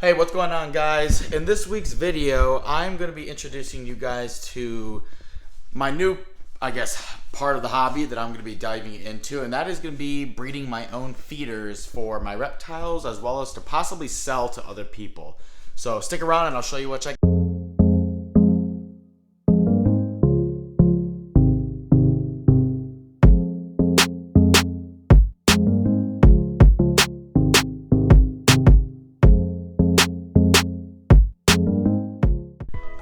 Hey, what's going on, guys? In this week's video, I'm going to be introducing you guys to my new, part of the hobby that I'm going to be diving into, and that is going to be breeding my own feeders for my reptiles as well as to possibly sell to other people. So stick around and I'll show you what I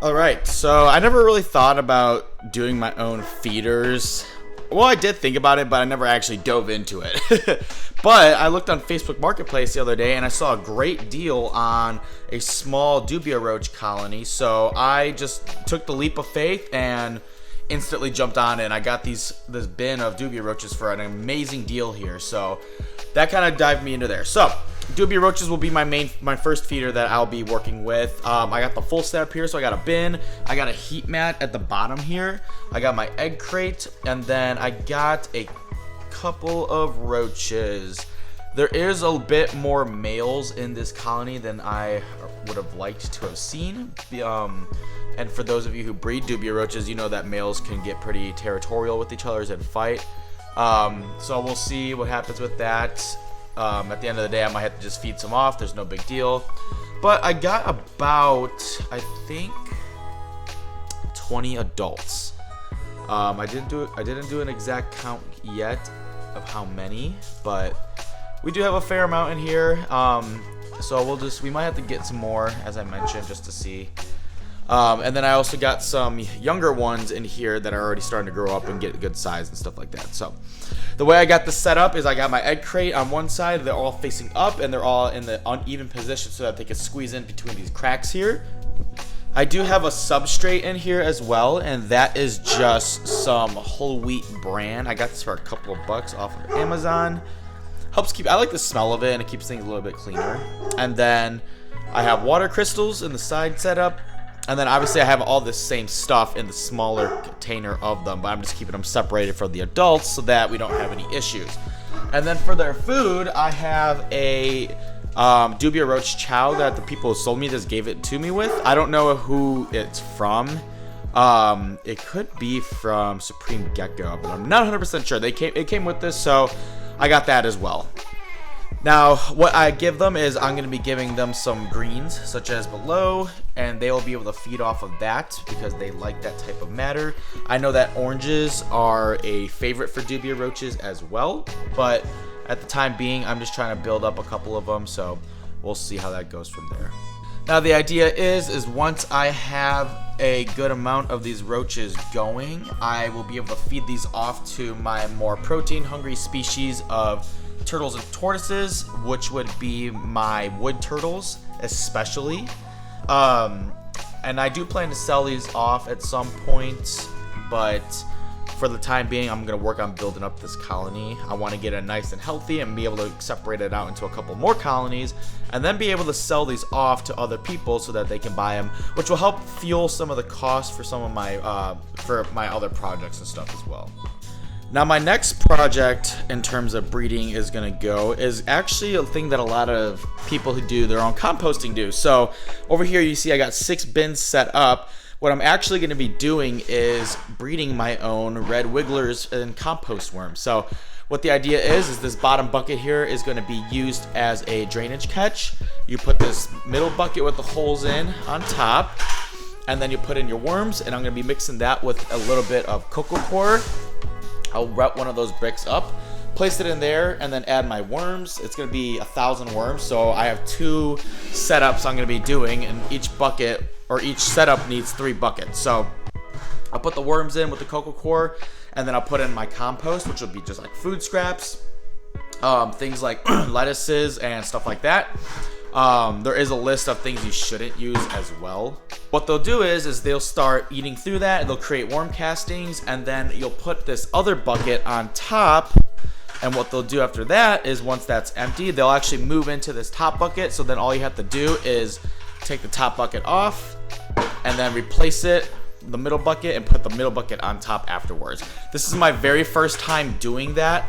Alright, so I never really thought about doing my own feeders. Well, I did think about it, but I never actually dove into it. But I looked on Facebook Marketplace the other day and I saw a great deal on a small Dubia roach colony. So I just took the leap of faith and instantly jumped on it. And I got this bin of Dubia roaches for an amazing deal here. So that kind of dived me into there. So Dubia roaches will be my first feeder that I'll be working with. I got the full setup here, so I got a bin, I got a heat mat at the bottom here, I got my egg crate, and then I got a couple of roaches. There is a bit more males in this colony than I would have liked to have seen. And for those of you who breed Dubia roaches, you know that males can get pretty territorial with each other and fight. So we'll see what happens with that. At the end of the day, I might have to just feed some off. There's no big deal. But I got about, I think, 20 adults. I didn't do an exact count yet of how many, but we do have a fair amount in here. So we might have to get some more, as I mentioned, just to see. And then I also got some younger ones in here that are already starting to grow up and get a good size and stuff like that. So the way I got this set up is I got my egg crate on one side. They're all facing up and they're all in the uneven position so that they can squeeze in between these cracks here. I do have a substrate in here as well, and that is just some whole wheat bran. I got this for a couple of bucks off of Amazon. I like the smell of it, and it keeps things a little bit cleaner. And then I have water crystals in the side setup. And then obviously I have all this same stuff in the smaller container of them, but I'm just keeping them separated from the adults so that we don't have any issues. And then for their food, I have a Dubia roach chow that the people who sold me this gave it to me with. I don't know who it's from. It could be from Supreme Gecko, but I'm not 100% sure. It came with this, so I got that as well. Now, what I give them is I'm going to be giving them some greens, such as below, and they will be able to feed off of that because they like that type of matter. I know that oranges are a favorite for Dubia roaches as well, but at the time being, I'm just trying to build up a couple of them, so we'll see how that goes from there. Now, the idea is once I have a good amount of these roaches going, I will be able to feed these off to my more protein-hungry species of turtles and tortoises, which would be my wood turtles especially. And I do plan to sell these off at some point, but for the time being, I'm going to work on building up this colony. I want to get it nice and healthy and be able to separate it out into a couple more colonies and then be able to sell these off to other people so that they can buy them, which will help fuel some of the costs for some of my other projects and stuff as well. Now, my next project in terms of breeding is actually a thing that a lot of people who do their own composting do. So over here you see I got 6 bins set up. What I'm actually going to be doing is breeding my own Red Wrigglers and compost worms. So what the idea is this bottom bucket here is going to be used as a drainage catch. You put this middle bucket with the holes in on top, and then you put in your worms, and I'm going to be mixing that with a little bit of cocoa core. I'll wrap one of those bricks up, place it in there, and then add my worms. It's going to be 1,000 worms, so I have 2 setups I'm going to be doing, and each bucket or each setup needs 3 buckets. So I'll put the worms in with the cocoa core, and then I'll put in my compost, which will be just like food scraps, things like lettuces and stuff like that. There is a list of things you shouldn't use as well. What they'll do is they'll start eating through that, and they'll create worm castings, and then you'll put this other bucket on top, and what they'll do after that is once that's empty, they'll actually move into this top bucket. So then all you have to do is take the top bucket off and then replace the middle bucket and put the middle bucket on top afterwards. This is my very first time doing that.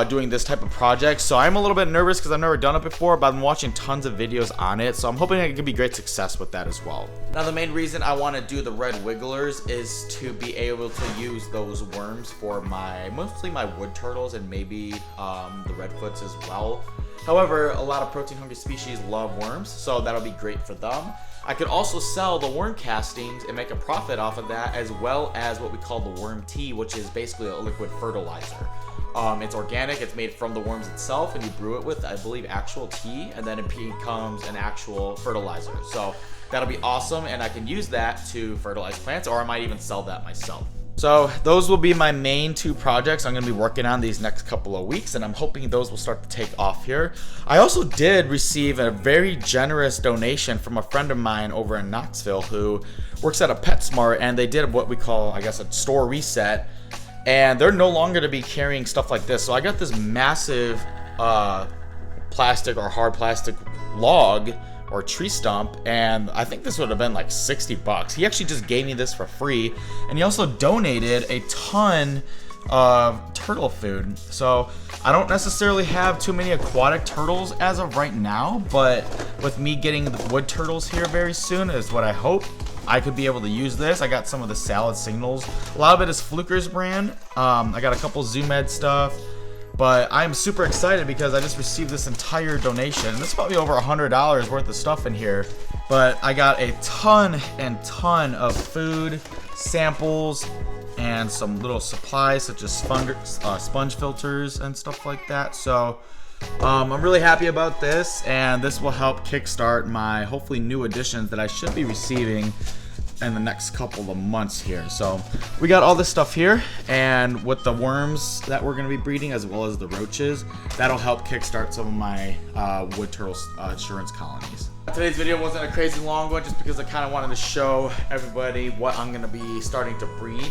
doing this type of project. So I'm a little bit nervous because I've never done it before, but I've been watching tons of videos on it. So I'm hoping it can be great success with that as well. Now, the main reason I want to do the Red Wrigglers is to be able to use those worms for mostly my wood turtles and maybe the redfoots as well. However, a lot of protein hungry species love worms, so that'll be great for them. I could also sell the worm castings and make a profit off of that, as well as what we call the worm tea, which is basically a liquid fertilizer. It's organic, it's made from the worms itself, and you brew it with, I believe, actual tea, and then it becomes an actual fertilizer. So that'll be awesome, and I can use that to fertilize plants, or I might even sell that myself. So those will be my main 2 projects I'm going to be working on these next couple of weeks, and I'm hoping those will start to take off here. I also did receive a very generous donation from a friend of mine over in Knoxville who works at a PetSmart, and they did what we call, I guess, a store reset, and they're no longer to be carrying stuff like this. So I got this massive plastic or hard plastic log or tree stump, and I think this would have been like 60 bucks. He actually just gave me this for free, and he also donated a ton of turtle food. So I don't necessarily have too many aquatic turtles as of right now, but with me getting the wood turtles here very soon is what I hope. I could be able to use this. I got some of the salad signals. A lot of it is Fluker's brand. I got a couple Zoom Ed stuff. But I'm super excited because I just received this entire donation. This is probably over $100 worth of stuff in here. But I got a ton and ton of food, samples, and some little supplies such as sponge filters and stuff like that. So I'm really happy about this, and this will help kickstart my hopefully new additions that I should be receiving in the next couple of months here. So we got all this stuff here, and with the worms that we're going to be breeding as well as the roaches, that'll help kickstart some of my wood turtle insurance colonies. Today's video wasn't a crazy long one just because I kind of wanted to show everybody what I'm going to be starting to breed.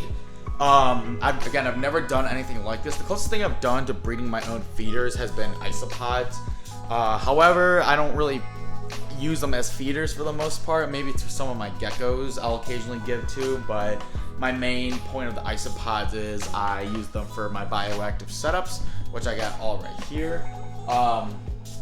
I've never done anything like this. The closest thing I've done to breeding my own feeders has been isopods. However, I don't really use them as feeders for the most part. Maybe to some of my geckos I'll occasionally give to, but my main point of the isopods is I use them for my bioactive setups, which I got all right here.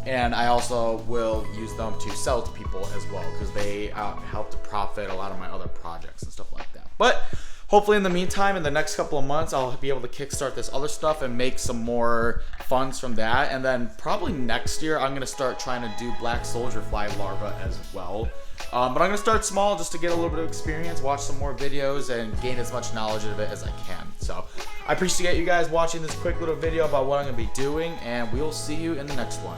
And I also will use them to sell to people as well, because they help to profit a lot of my other projects and stuff like that. But hopefully in the meantime, in the next couple of months, I'll be able to kickstart this other stuff and make some more funds from that. And then probably next year, I'm going to start trying to do black soldier fly larvae as well. But I'm going to start small just to get a little bit of experience, watch some more videos, and gain as much knowledge of it as I can. So I appreciate you guys watching this quick little video about what I'm going to be doing, and we'll see you in the next one.